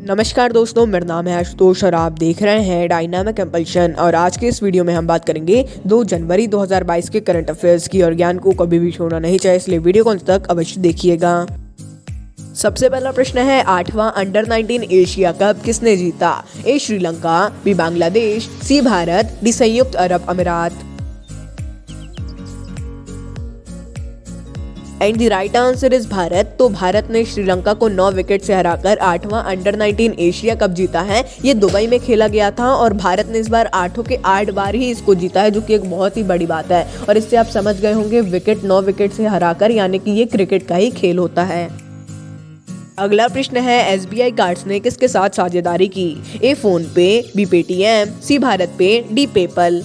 नमस्कार दोस्तों, मेरा नाम है आशुतोष और आप देख रहे हैं डायनामिक कंपल्शन। और आज के इस वीडियो में हम बात करेंगे 2 जनवरी 2022 के करंट अफेयर्स की। और ज्ञान को कभी भी छोड़ना नहीं चाहिए, इसलिए वीडियो को अंत तक अवश्य देखिएगा। सबसे पहला प्रश्न है, 8वां अंडर 19 एशिया कप किसने जीता? ए श्रीलंका, बी बांग्लादेश, सी भारत, डी संयुक्त अरब अमीरात। And the right answer is Bharat. तो भारत ने श्रीलंका को 9 विकेट से हराकर 8वां अंडर 19 एशिया कप जीता है। ये दुबई में खेला गया था और भारत ने इस बार 8 के 8 बार ही इसको जीता है, जो कि एक बहुत ही बड़ी बात है। और इससे आप समझ गए होंगे, विकेट 9 विकेट से हराकर, यानी कि ये क्रिकेट का ही खेल होता है। अगला प्रश्न है, एसबीआई कार्ड्स ने किसके साथ साझेदारी की? ए फोन पे, बी पेटीएम, सी भारत पे, D PayPal.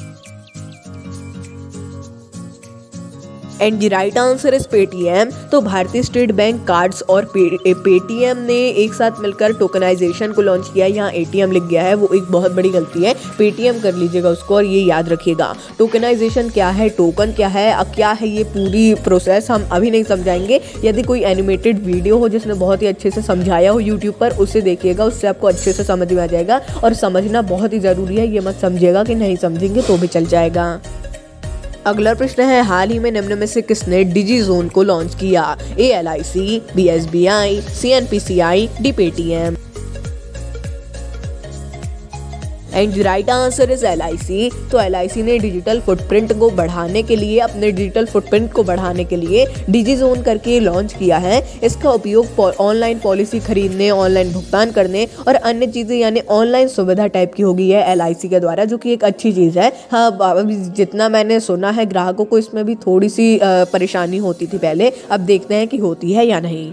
And the right answer is Paytm. तो भारतीय स्टेट बैंक कार्ड्स और पेटीएम ने एक साथ मिलकर टोकनाइजेशन को लॉन्च किया। यहाँ एटीएम लिख गया है, वो एक बहुत बड़ी गलती है, पेटीएम कर लीजिएगा उसको और ये याद रखिएगा। टोकनाइजेशन क्या है, टोकन क्या है, क्या है ये पूरी प्रोसेस हम अभी नहीं समझाएंगे। यदि कोई एनिमेटेड वीडियो हो जिसने बहुत ही अच्छे से समझाया हो यूट्यूब पर, उसे देखिएगा, उससे आपको अच्छे से समझ में आ जाएगा। और समझना बहुत ही जरूरी है, ये मत समझिएगा कि नहीं समझेंगे तो भी चल जाएगा। अगला प्रश्न है, हाल ही में निम्न में से किसने डिजी जोन को लॉन्च किया? A LIC, B SBI, C NPCI, D Paytm. And the right answer is LIC। तो LIC ने डिजिटल फुटप्रिंट को बढ़ाने के लिए, अपने डिजिटल फुटप्रिंट को बढ़ाने के लिए डिजी जोन करके लॉन्च किया है। इसका उपयोग ऑनलाइन पॉलिसी खरीदने, ऑनलाइन भुगतान करने और अन्य चीजें, यानी ऑनलाइन सुविधा टाइप की होगी है LIC के द्वारा, जो कि एक अच्छी चीज है। हाँ, जितना मैंने सुना है, ग्राहकों को इसमें भी थोड़ी सी परेशानी होती थी पहले, अब देखते हैं कि होती है या नहीं।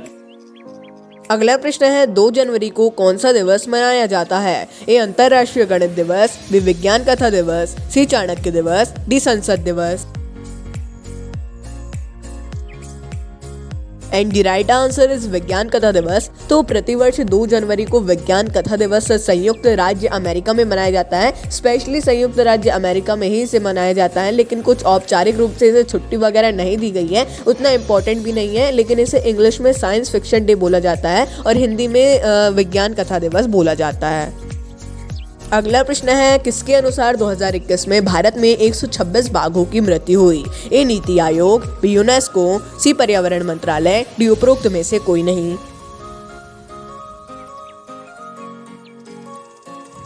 अगला प्रश्न है, 2 जनवरी को कौन सा दिवस मनाया जाता है? ए अंतर्राष्ट्रीय गणित दिवस, बी विज्ञान कथा दिवस, सी चाणक्य दिवस, डी संसद दिवस। And the right answer is विज्ञान कथा दिवस। तो प्रतिवर्ष 2 जनवरी को विज्ञान कथा दिवस संयुक्त राज्य अमेरिका में मनाया जाता है। स्पेशली संयुक्त राज्य अमेरिका में ही इसे मनाया जाता है, लेकिन कुछ औपचारिक रूप से इसे छुट्टी वगैरह नहीं दी गई है, उतना इम्पोर्टेंट भी नहीं है। लेकिन इसे इंग्लिश में साइंस फिक्शन डे बोला जाता है और हिंदी में विज्ञान कथा दिवस बोला जाता है। अगला प्रश्न है, किसके अनुसार 2021 में भारत में 126 बाघों की मृत्यु हुई? ए नीति आयोग, बी यूनेस्को, सी पर्यावरण मंत्रालय, डी उपरोक्त में से कोई नहीं।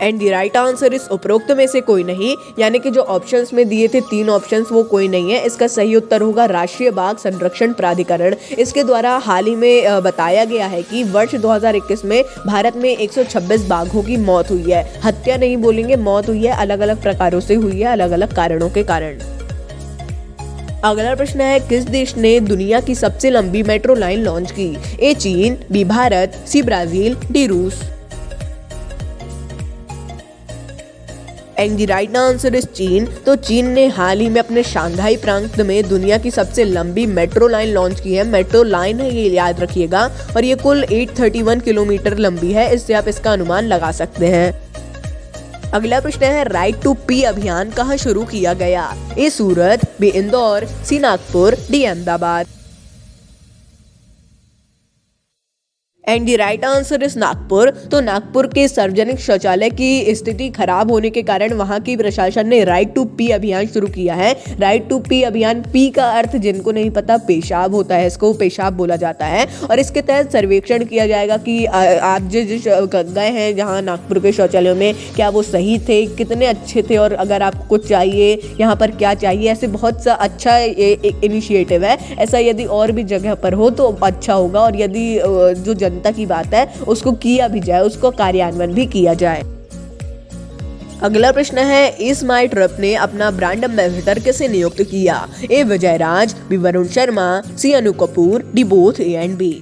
And the right answer is उपरोक्त में से कोई नहीं, यानी कि जो ऑप्शंस में दिए थे 3 ऑप्शंस, वो कोई नहीं है। इसका सही उत्तर होगा राष्ट्रीय बाघ संरक्षण प्राधिकरण। इसके द्वारा हाल ही में बताया गया है कि वर्ष 2021 में भारत में 126 बाघों की मौत हुई है। हत्या नहीं बोलेंगे, मौत हुई है, अलग अलग प्रकारों से हुई है, अलग अलग कारणों के कारण। अगला प्रश्न है, किस देश ने दुनिया की सबसे लंबी मेट्रो लाइन लॉन्च की? ए चीन, B Bharat, C Brazil, D रूस। And the right answer is चीन। तो चीन ने हाल ही में अपने शंघाई प्रांत में दुनिया की सबसे लंबी मेट्रो लाइन लॉन्च की है। मेट्रो लाइन है, ये याद रखिएगा, और ये कुल 831 किलोमीटर लंबी है। इससे आप इसका अनुमान लगा सकते हैं। अगला प्रश्न है, राइट टू पी अभियान कहाँ शुरू किया गया? A Surat, B Indore, C Nagpur, D Ahmedabad. And the right answer is Nagpur. तो नागपुर के सार्वजनिक शौचालय की स्थिति खराब होने के कारण वहां की प्रशासन ने राइट टू पी अभियान शुरू किया है। राइट टू पी अभियान, पी का अर्थ जिनको नहीं पता पेशाब होता है, इसको पेशाब बोला जाता है। और इसके तहत सर्वेक्षण किया जाएगा कि आप जिस गए हैं जहां नागपुर के शौचालयों में, क्या वो सही थे, कितने अच्छे थे, और अगर आपको कुछ चाहिए यहाँ पर क्या चाहिए। ऐसे बहुत सा अच्छा इनिशिएटिव है। ऐसा यदि और भी जगह पर हो तो अच्छा होगा, और यदि जो जनता की बात है उसको किया भी जाए, उसको कार्यान्वयन भी किया जाए। अगला प्रश्न है, इस माई ट्रिप ने अपना ब्रांड एम्बेसडर किसे नियुक्त किया? A Vijay Raj, B Varun Sharma, C Anu Kapoor, D both A and B.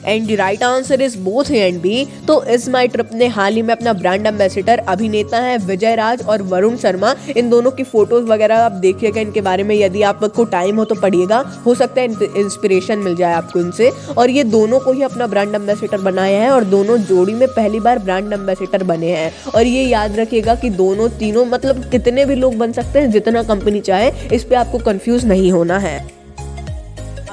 And the right answer is both A and B. तो इस माई ट्रिप ने हाल ही में अपना ब्रांड एम्बेसडर अभिनेता है विजय राज और वरुण शर्मा, इन दोनों की फोटोज वगैरह आप देखिएगा इनके बारे में, यदि आपको टाइम हो तो पढ़िएगा, हो सकता है इंस्पिरेशन मिल जाए आपको इनसे। और ये दोनों को ही अपना ब्रांड एम्बेसडर बनाया है और दोनों जोड़ी में पहली बार ब्रांड एम्बेसडर बने हैं। और ये याद रखिएगा कि दोनों तीनों मतलब कितने भी लोग बन सकते हैं, जितना कंपनी चाहे, इस पे आपको कंफ्यूज नहीं होना है।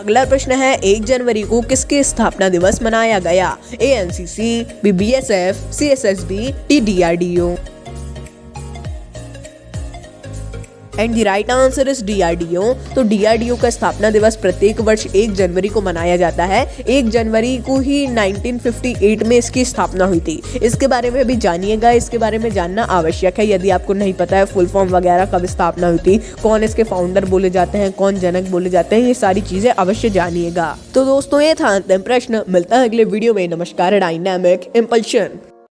अगला प्रश्न है 1 जनवरी को किसके स्थापना दिवस मनाया गया? A NCC, B BSF, C SSB, D DRDO. And the right answer is DRDO. तो डीआरडीओ का स्थापना दिवस प्रत्येक वर्ष 1 जनवरी को मनाया जाता है। 1 जनवरी को ही 1958 में इसकी स्थापना हुई थी। इसके बारे में भी जानिएगा, इसके बारे में जानना आवश्यक है यदि आपको नहीं पता है फुल फॉर्म वगैरह कब स्थापना हुई थी, कौन इसके फाउंडर बोले जाते हैं, कौन जनक बोले जाते हैं, ये सारी चीजें अवश्य जानिएगा। तो दोस्तों ये था अंतिम प्रश्न। मिलता है अगले वीडियो में। नमस्कार। Dynamic impulsion.